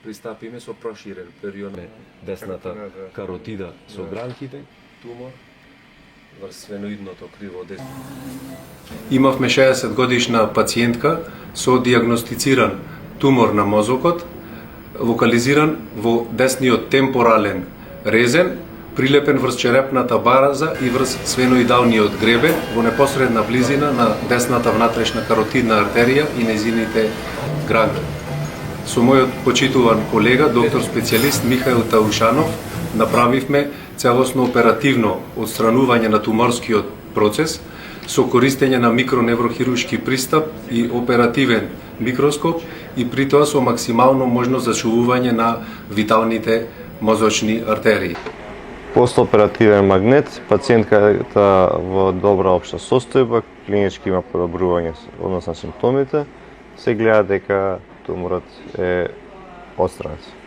пристапиме со проширен период десната каротида со гранките, тумор врз свеноидното криво десно. Имавме 60 годишна пациентка со диагностициран тумор на мозокот, локализиран во десниот темпорален резен, прилепен врз черепната бараза и врз свеноидалниот гребен во непосредна близина на десната внатрешна каротидна артерија и незините гранки. Со мојот почитуван колега, доктор специјалист Михаил Таушанов, направивме целосно оперативно отстранување на туморскиот процес со користење на микроневрохируршки пристап и оперативен микроскоп и при тоа со максимално можно зачувување на виталните мозочни артерии. Постоперативен магнет, пациентката во добра општа состојба, клинички има подобрување односно на симптомите, се гледа дека туморот е отстранет.